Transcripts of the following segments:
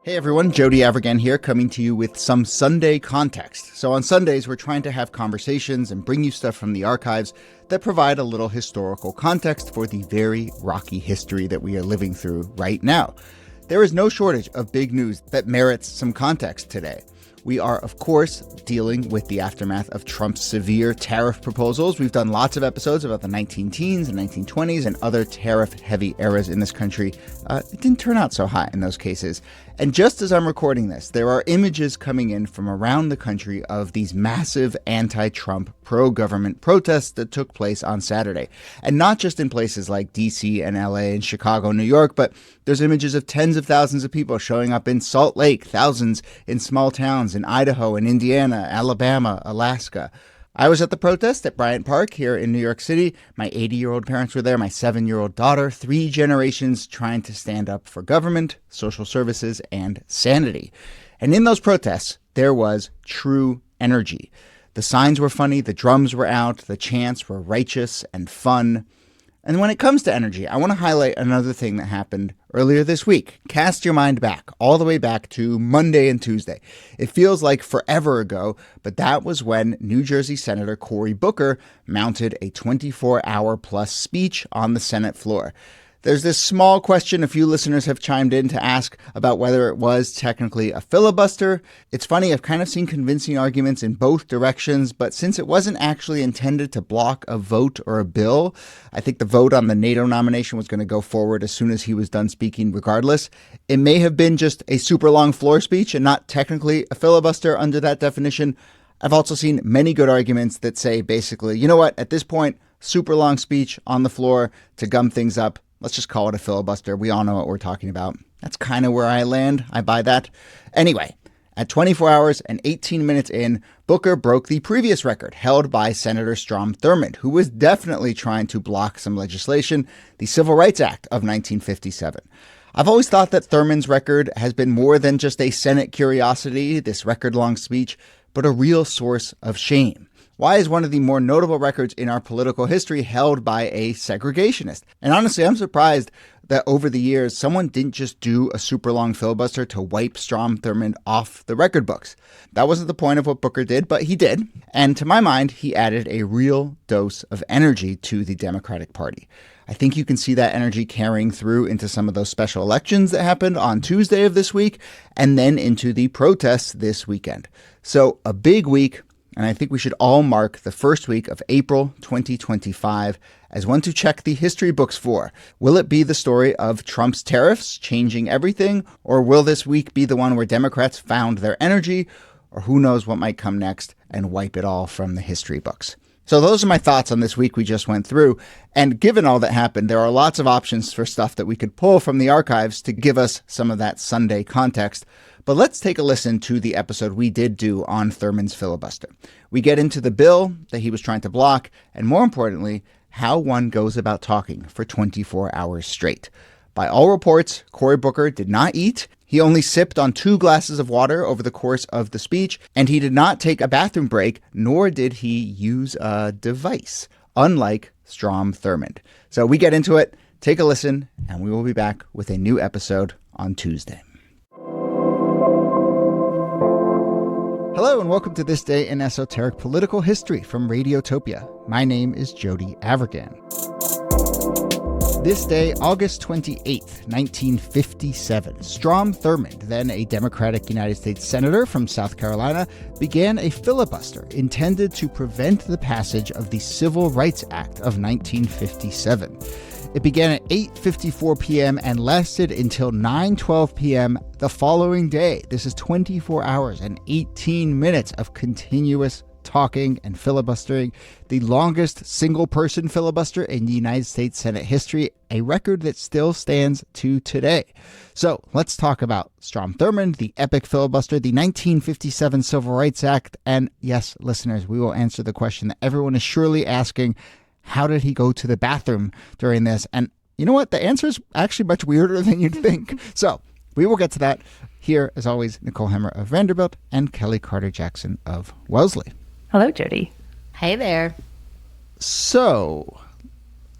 Hey everyone, Jody again here, coming to you with some Sunday context. So on Sundays, we're trying to have conversations and bring you stuff from the archives that provide a little historical context for the very rocky history that we are living through right now. There is no shortage of big news that merits some context today. We are, of course, dealing with the aftermath of Trump's severe tariff proposals. We've done lots of episodes about the 19-teens and 1920s and other tariff-heavy eras in this country. It didn't turn out so hot in those cases. And just as I'm recording this, there are images coming in from around the country of these massive anti-Trump, pro-government protests that took place on Saturday. And not just in places like D.C. and L.A. and Chicago, New York, but there's images of tens of thousands of people showing up in Salt Lake, thousands in small towns in Idaho and Indiana, Alabama, Alaska. I was at the protest at Bryant Park here in New York City. My 80-year-old parents were there, my 7-year-old daughter, 3 generations trying to stand up for government, social services, and sanity. And in those protests, there was true energy. The signs were funny, the drums were out, the chants were righteous and fun. And when it comes to energy, I want to highlight another thing that happened earlier this week. Cast your mind back, all the way back to Monday and Tuesday. It feels like forever ago, but that was when New Jersey Senator Cory Booker mounted a 24-hour-plus speech on the Senate floor. There's this small question a few listeners have chimed in to ask about whether it was technically a filibuster. It's funny, I've kind of seen convincing arguments in both directions, but since it wasn't actually intended to block a vote or a bill, I think the vote on the NATO nomination was going to go forward as soon as he was done speaking regardless. It may have been just a super long floor speech and not technically a filibuster under that definition. I've also seen many good arguments that say basically, you know what, at this point, super long speech on the floor to gum things up. Let's just call it a filibuster. We all know what we're talking about. That's kind of where I land. I buy that. Anyway, at 24 hours and 18 minutes in, Booker broke the previous record held by Senator Strom Thurmond, who was definitely trying to block some legislation, the Civil Rights Act of 1957. I've always thought that Thurmond's record has been more than just a Senate curiosity, this record-long speech, but a real source of shame. Why is one of the more notable records in our political history held by a segregationist? And honestly, I'm surprised that over the years, someone didn't just do a super long filibuster to wipe Strom Thurmond off the record books. That wasn't the point of what Booker did, but he did. And to my mind, he added a real dose of energy to the Democratic Party. I think you can see that energy carrying through into some of those special elections that happened on Tuesday of this week, and then into the protests this weekend. So a big week. And I think we should all mark the first week of April 2025 as one to check the history books for. Will it be the story of Trump's tariffs changing everything? Or will this week be the one where Democrats found their energy? Or who knows what might come next and wipe it all from the history books? So those are my thoughts on this week we just went through. And given all that happened, there are lots of options for stuff that we could pull from the archives to give us some of that Sunday context. But let's take a listen to the episode we did do on Thurmond's filibuster. We get into the bill that he was trying to block, and more importantly, how one goes about talking for 24 hours straight. By all reports, Cory Booker did not eat. He only sipped on 2 glasses of water over the course of the speech, and he did not take a bathroom break, nor did he use a device, unlike Strom Thurmond. So we get into it, take a listen, and we will be back with a new episode on Tuesday. Hello and welcome to This Day in Esoteric Political History from Radiotopia. My name is Jody Avirgan. This day, August 28th, 1957, Strom Thurmond, then a Democratic United States Senator from South Carolina, began a filibuster intended to prevent the passage of the Civil Rights Act of 1957. It began at 8:54 p.m. and lasted until 9:12 p.m. the following day. This is 24 hours and 18 minutes of continuous talking and filibustering, the longest single-person filibuster in the United States Senate history, a record that still stands to today. So let's talk about Strom Thurmond, the epic filibuster, the 1957 Civil Rights Act, and yes, listeners, we will answer the question that everyone is surely asking: how did he go to the bathroom during this? And you know what? The answer is actually much weirder than you'd think. So we will get to that. Here, as always, Nicole Hemmer of Vanderbilt and Kelly Carter-Jackson of Wellesley. Hello, Jody. Hey there. So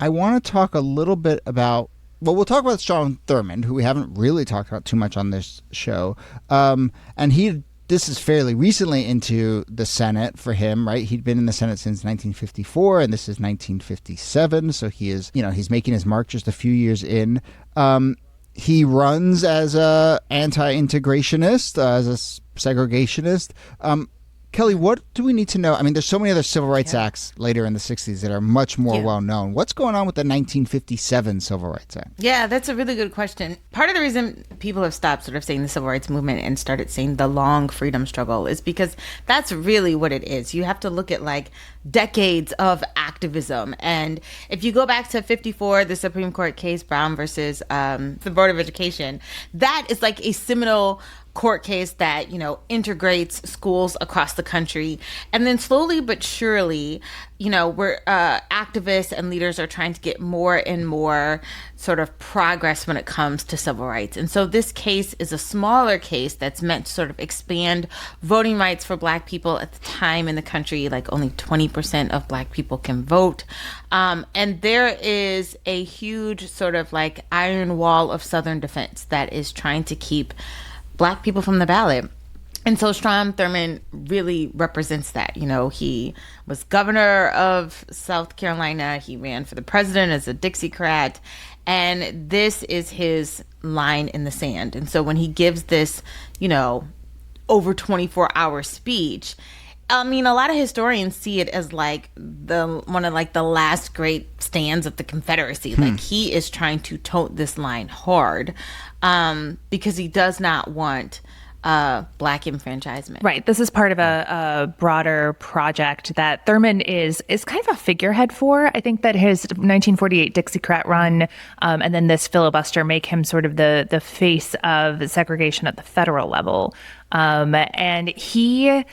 I want to talk a little bit about Well, we'll talk about Strom Thurmond, who we haven't really talked about too much on this show. This is fairly recently into the Senate for him, right? He'd been in the Senate since 1954, and this is 1957. So he is, he's making his mark just a few years in. He runs as a anti-integrationist, as a segregationist. Kelly, what do we need to know? I mean, there's so many other civil rights acts later in the 60s that are much more well-known. What's going on with the 1957 Civil Rights Act? Yeah, that's a really good question. Part of the reason people have stopped sort of saying the civil rights movement and started saying the long freedom struggle is because that's really what it is. You have to look at like decades of activism. And if you go back to 54, the Supreme Court case, Brown versus the Board of Education, that is like a seminal court case that, integrates schools across the country. And then slowly but surely, we're activists and leaders are trying to get more and more sort of progress when it comes to civil rights. And so this case is a smaller case that's meant to sort of expand voting rights for Black people. At the time in the country, like only 20% of Black people can vote. And there is a huge sort of like iron wall of Southern defense that is trying to keep Black people from the ballot. And so Strom Thurmond really represents that. He was governor of South Carolina. He ran for the president as a Dixiecrat. And this is his line in the sand. And so when he gives this, over 24-hour speech, I mean, a lot of historians see it as like one of the last great stands of the Confederacy. Like he is trying to tote this line hard because he does not want Black enfranchisement. Right. This is part of a broader project that Thurmond is kind of a figurehead for. I think that his 1948 Dixiecrat run and then this filibuster make him sort of the face of segregation at the federal level. And he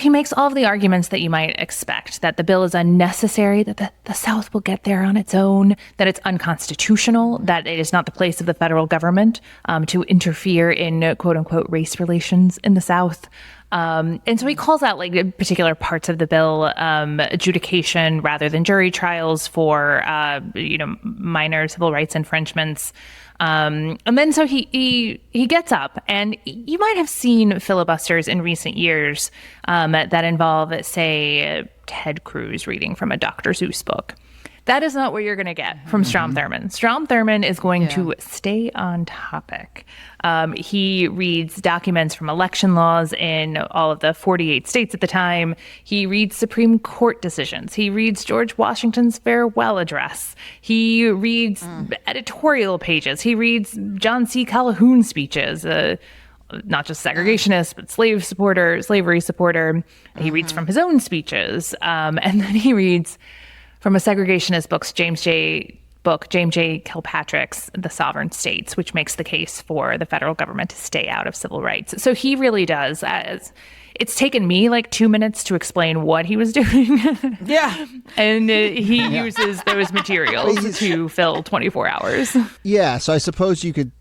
makes all of the arguments that you might expect, that the bill is unnecessary, that the South will get there on its own, that it's unconstitutional, that it is not the place of the federal government to interfere in quote unquote race relations in the South. And so he calls out like particular parts of the bill, adjudication rather than jury trials for, minor civil rights infringements. And then so he gets up, and you might have seen filibusters in recent years that involve, say, Ted Cruz reading from a Dr. Seuss book. That is not what you're going to get from Strom Thurmond. Strom Thurmond is going to stay on topic. He reads documents from election laws in all of the 48 states at the time. He reads Supreme Court decisions. He reads George Washington's farewell address. He reads editorial pages. He reads John C. Calhoun speeches, not just segregationist, but slavery supporter. He reads from his own speeches. And then he reads from a segregationist book, James J. Kilpatrick's The Sovereign States, which makes the case for the federal government to stay out of civil rights. So he really does. It's taken me like 2 minutes to explain what he was doing. Yeah. And he uses those materials to fill 24 hours. Yeah, so I suppose you could,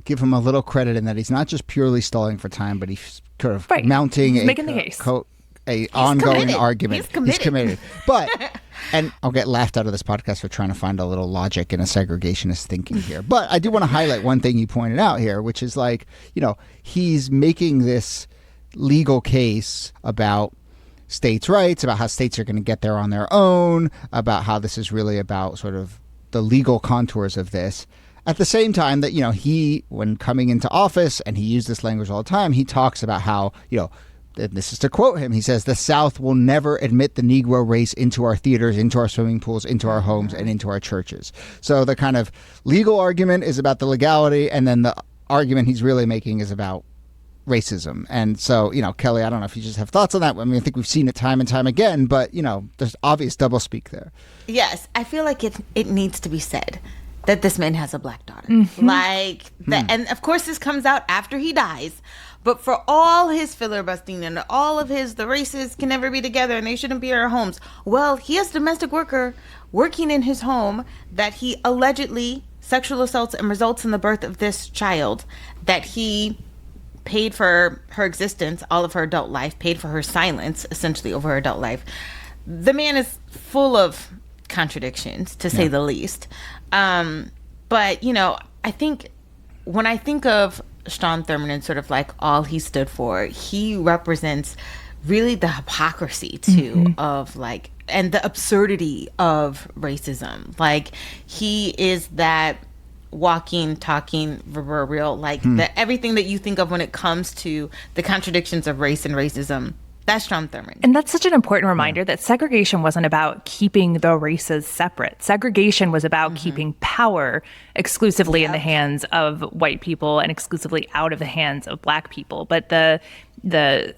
give him a little credit in that he's not just purely stalling for time, but he's kind of mounting making the case. Ongoing committed. argument. He's committed. But, and I'll get laughed out of this podcast for trying to find a little logic in a segregationist thinking here. But I do want to highlight one thing you pointed out here, which is like, he's making this legal case about states' rights, about how states are going to get there on their own, about how this is really about sort of the legal contours of this. At the same time that, he, when coming into office, and he used this language all the time, he talks about how, and this is to quote him, he says, "The South will never admit the Negro race into our theaters, into our swimming pools, into our homes, and into our churches." So the kind of legal argument is about the legality, and then the argument he's really making is about racism. And so, Kelly, I don't know if you just have thoughts on that. I mean, I think we've seen it time and time again, but, there's obvious doublespeak there. Yes, I feel like it needs to be said that this man has a Black daughter. And of course this comes out after he dies. But for all his filibustering and all of the races can never be together and they shouldn't be in our homes. Well, he has a domestic worker working in his home that he allegedly sexual assaults and results in the birth of this child that he paid for her existence, all of her adult life, paid for her silence, essentially, over her adult life. The man is full of contradictions, to say the least. And But, I think when I think of Strom Thurmond and sort of like all he stood for, he represents really the hypocrisy too of like, and the absurdity of racism. Like, he is that walking, talking, real, like everything that you think of when it comes to the contradictions of race and racism. That's Strom Thurmond. And that's such an important reminder that segregation wasn't about keeping the races separate. Segregation was about keeping power exclusively in the hands of white people and exclusively out of the hands of Black people. But the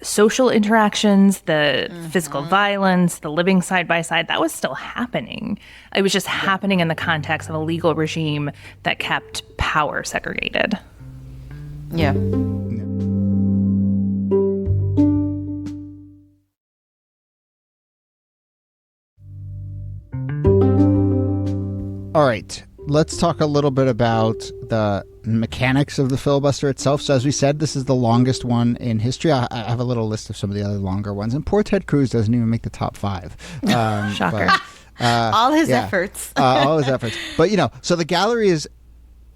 social interactions, the physical violence, the living side by side, that was still happening. It was just happening in the context of a legal regime that kept power segregated. Yeah. All right, let's talk a little bit about the mechanics of the filibuster itself. So as we said, this is the longest one in history. I have a little list of some of the other longer ones. And poor Ted Cruz doesn't even make the top 5. Shocker. But, all his efforts. All his efforts. But, so the gallery is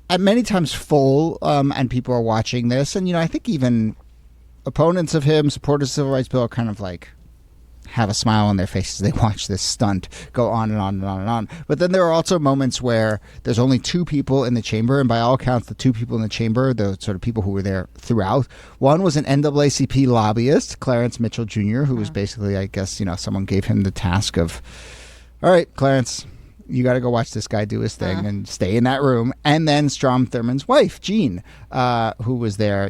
at many times full, and people are watching this. And, I think even opponents of him, supporters of the Civil Rights Bill, are kind of like have a smile on their faces. They watch this stunt go on and on and on and on. But then there are also moments where there's only 2 people in the chamber, and by all accounts, the 2 people in the chamber, the sort of people who were there throughout, one was an NAACP lobbyist, Clarence Mitchell Jr., who was basically, I guess, someone gave him the task of, all right, Clarence, you got to go watch this guy do his thing and stay in that room. And then Strom Thurmond's wife, Jean, who was there,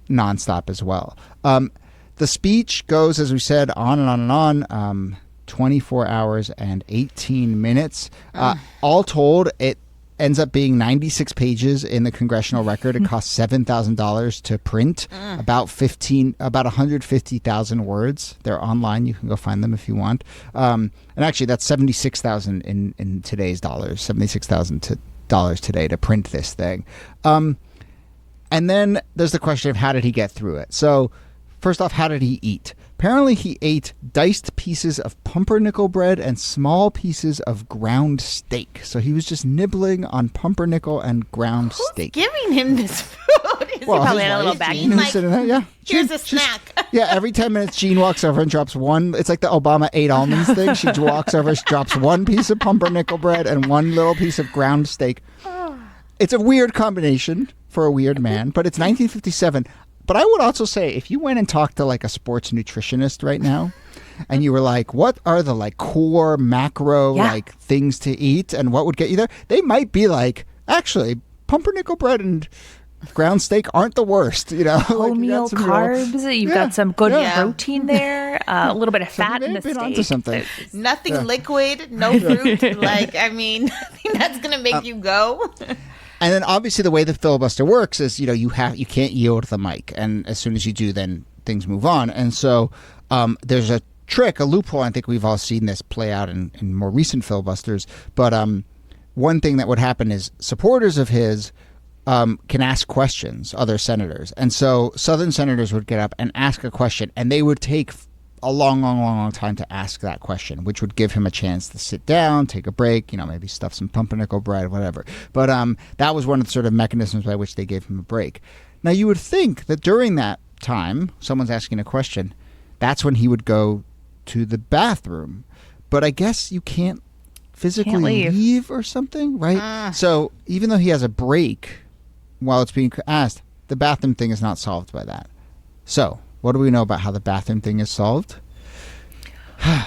nonstop as well. The speech goes, as we said, on and on and on, 24 hours and 18 minutes. All told, it ends up being 96 pages in the congressional record. It costs $7,000 to print, about 150,000 words. They're online. You can go find them if you want. And actually, that's 76,000 in today's dollars, $76,000 today to print this thing. And then there's the question of how did he get through it? So first off, how did he eat? Apparently, he ate diced pieces of pumpernickel bread and small pieces of ground steak. So he was just nibbling on pumpernickel and ground steak. Giving him this food? Is Well, he probably his in a little wife, baggie? Jean, who's sitting there, yeah. Here's Jean, a snack. Yeah, every 10 minutes, Jean walks over and drops one. It's like the Obama 8 almonds thing. She walks over, she drops one piece of pumpernickel bread and one little piece of ground steak. It's a weird combination for a weird man, but it's 1957. But I would also say, if you went and talked to like a sports nutritionist right now, and you were like, what are the like core macro like things to eat and what would get you there? They might be like, actually, pumpernickel bread and ground steak aren't the worst, Wholemeal carbs. You've got some good protein there, a little bit of fat in the steak. Onto something. Nothing liquid, no fruit. I think that's going to make you go. And then obviously the way the filibuster works is, you can't yield the mic. And as soon as you do, then things move on. And so there's a trick, a loophole. I think we've all seen this play out in more recent filibusters. But one thing that would happen is supporters of his can ask questions, other senators. And so Southern senators would get up and ask a question, and they would take a long time to ask that question, which would give him a chance to sit down, take a break, maybe stuff some pumpernickel bread, whatever. But that was one of the sort of mechanisms by which they gave him a break. Now, you would think that during that time, someone's asking a question, that's when he would go to the bathroom. But I guess you can't physically leave or something, right? So even though he has a break while it's being asked, the bathroom thing is not solved by that. So what do we know about how the bathroom thing is solved?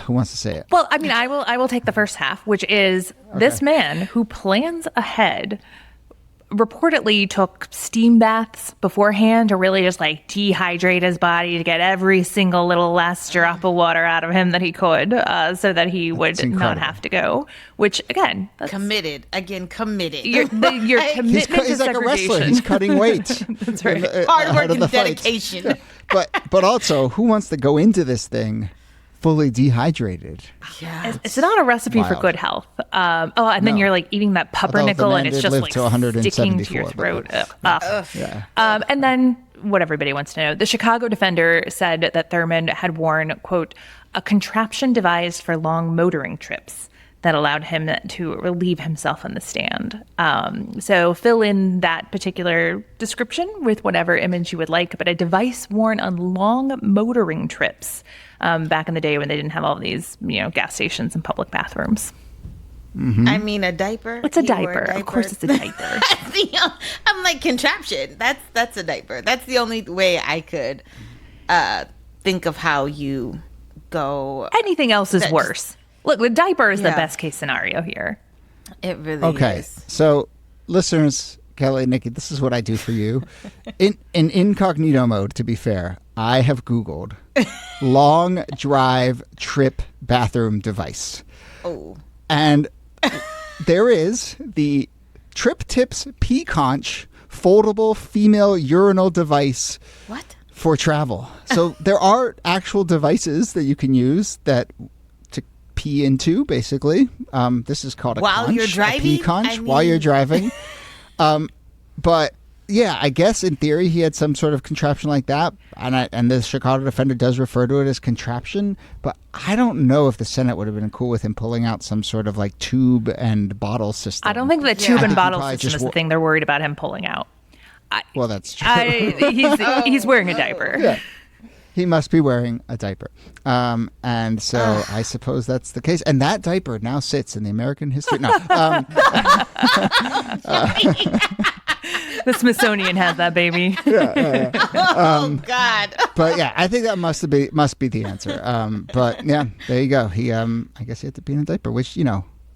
Who wants to say it? Well, I mean, I will take the first half, which is this man who plans ahead reportedly took steam baths beforehand to really just like dehydrate his body to get every single little last drop of water out of him that he could, so that he would not have to go. Which again, that's committed. Your commitment he's to like segregation. a wrestler. He's cutting weight. That's right. Hard work and dedication. But also, who wants to go into this thing fully dehydrated? Yeah, it's not a recipe for good health. Then you're like eating that pumpernickel and it's just like sticking to your throat. And then what everybody wants to know, the Chicago Defender said that Thurmond had worn, quote, a contraption devised for long motoring trips that allowed him to relieve himself on the stand. So fill in that particular description with whatever image you would like, but a device worn on long motoring trips back in the day when they didn't have all of these, gas stations and public bathrooms. Mm-hmm. I mean, a diaper. It's a diaper. Of course it's a diaper. I'm like, contraption. That's a diaper. That's the only way I could think of how you go. Anything else is worse. Look, the diaper is the best case scenario here. It really is. Okay, so listeners, Kelly, Nikki, this is what I do for you. In incognito mode, to be fair, I have Googled long drive trip bathroom device. Oh. And there is the Trip Tips P-Conch foldable female urinal device. What? For travel. So there are actual devices that you can use to pee into, basically. This is called a while conch, you're driving? a pee-conch, while you're driving. But yeah, I guess in theory he had some sort of contraption like that, and the Chicago Defender does refer to it as contraption, but I don't know if the Senate would have been cool with him pulling out some sort of like tube and bottle system. I don't think the tube and bottle system is the thing they're worried about him pulling out. Well, that's true. He's wearing a diaper. Yeah. He must be wearing a diaper. And so I suppose that's the case. And that diaper now sits in the American history. No. The Smithsonian has that baby. Oh, God. But yeah, I think that must be the answer. But yeah, there you go. He, I guess he had to be in a diaper, which,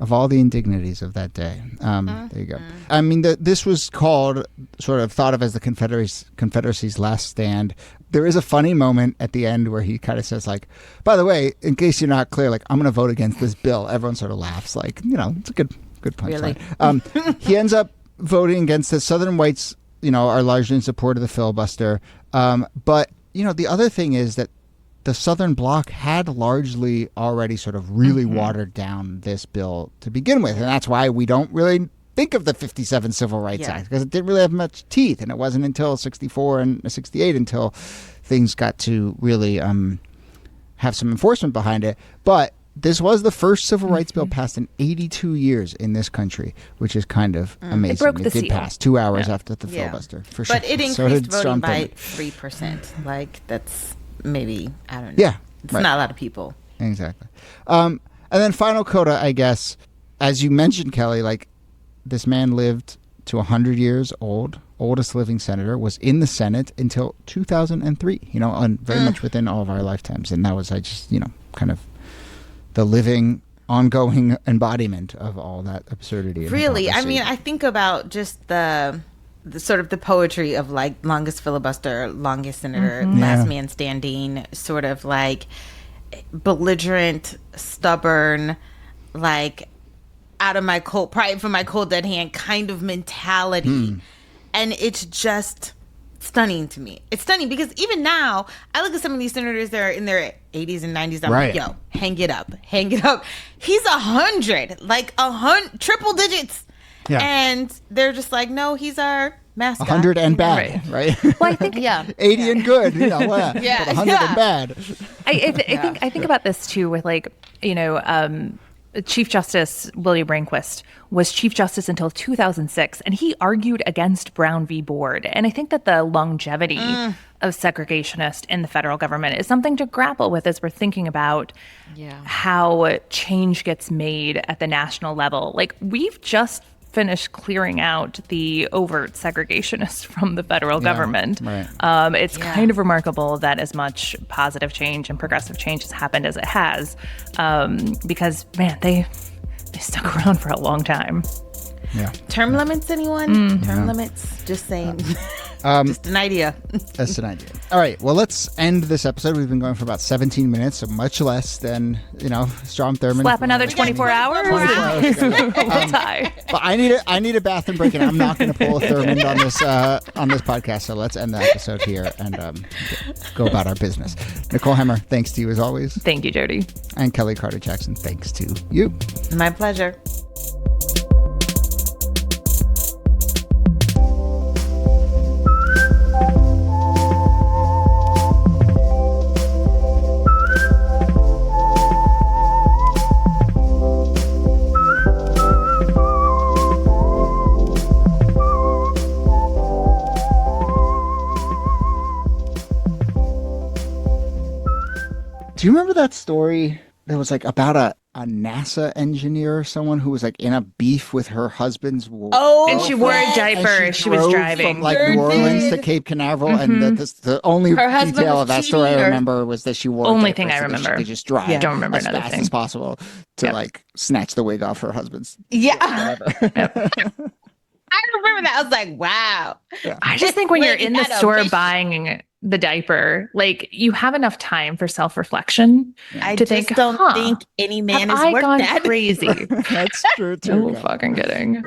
of all the indignities of that day. There you go. I mean, this was thought of as the Confederacy's last stand. There is a funny moment at the end where he kind of says, like, by the way, in case you're not clear, like, I'm going to vote against this bill. Everyone sort of laughs, like, it's a good punchline. Really? He ends up voting against this. Southern whites, are largely in support of the filibuster. But, the other thing is that the Southern Bloc had largely already sort of really watered down this bill to begin with. And that's why we don't really think of the 57 Civil Rights Act, because it didn't really have much teeth. And it wasn't until 64 and 68 until things got to really have some enforcement behind it. But this was the first civil rights bill passed in 82 years in this country, which is kind of amazing. It broke the did seal. pass 2 hours after the filibuster, for sure. But it increased voting by 3%. Like, that's maybe, I don't know. Yeah. It's not a lot of people. Exactly. And then final coda, I guess, as you mentioned, Kelly, like, this man lived to 100 years old, oldest living senator, was in the Senate until 2003, and very much within all of our lifetimes. And that was, kind of the living, ongoing embodiment of all that absurdity. Really? I mean, I think about just the sort of the poetry of, like, longest filibuster, longest senator, last man standing, sort of like belligerent, stubborn, like, out of my cold, pride for my cold dead hand kind of mentality. And it's just stunning to me. It's stunning because even now, I look at some of these senators that are in their 80s and 90s. I'm like, yo, hang it up. He's 100, like 100, triple digits. Yeah. And they're just like, no, he's our mascot. 100 and bad, right? Well, I think 80 and good, but 100 and bad. I think about this too with, like, Chief Justice William Rehnquist was Chief Justice until 2006, and he argued against Brown v. Board. And I think that the longevity of segregationists in the federal government is something to grapple with as we're thinking about how change gets made at the national level. Like, we've just finished clearing out the overt segregationists from the federal government. Right. It's kind of remarkable that as much positive change and progressive change has happened as it has, because, man, they stuck around for a long time. Yeah. Term limits, anyone? Term limits? Just saying. Just an idea. That's an idea. All right. Well, let's end this episode. We've been going for about 17 minutes, so much less than, Strom Thurmond. Slap another 24 hours. 24 hours. We'll tie. But I need a bathroom break, and I'm not going to pull a Thurmond on this podcast. So let's end the episode here and go about our business. Nicole Hemmer, thanks to you as always. Thank you, Jody. And Kelly Carter Jackson, thanks to you. My pleasure. Do you remember that story that was like about a NASA engineer or someone who was like in a beef with her husband's and she wore a diaper as she was driving from like New Orleans to Cape Canaveral, and the only detail of that story I remember was that she wore only a diaper thing I so that remember. she could just drive Don't remember as another fast thing. as possible to like snatch the wig off her husband's. Yeah. I remember that. I was like, wow. I just think when you're in the Had a store vision. buying the diaper, like you have enough time for self-reflection I to just think, don't think any man have is I worth gone that. crazy? That's true too. No fucking kidding.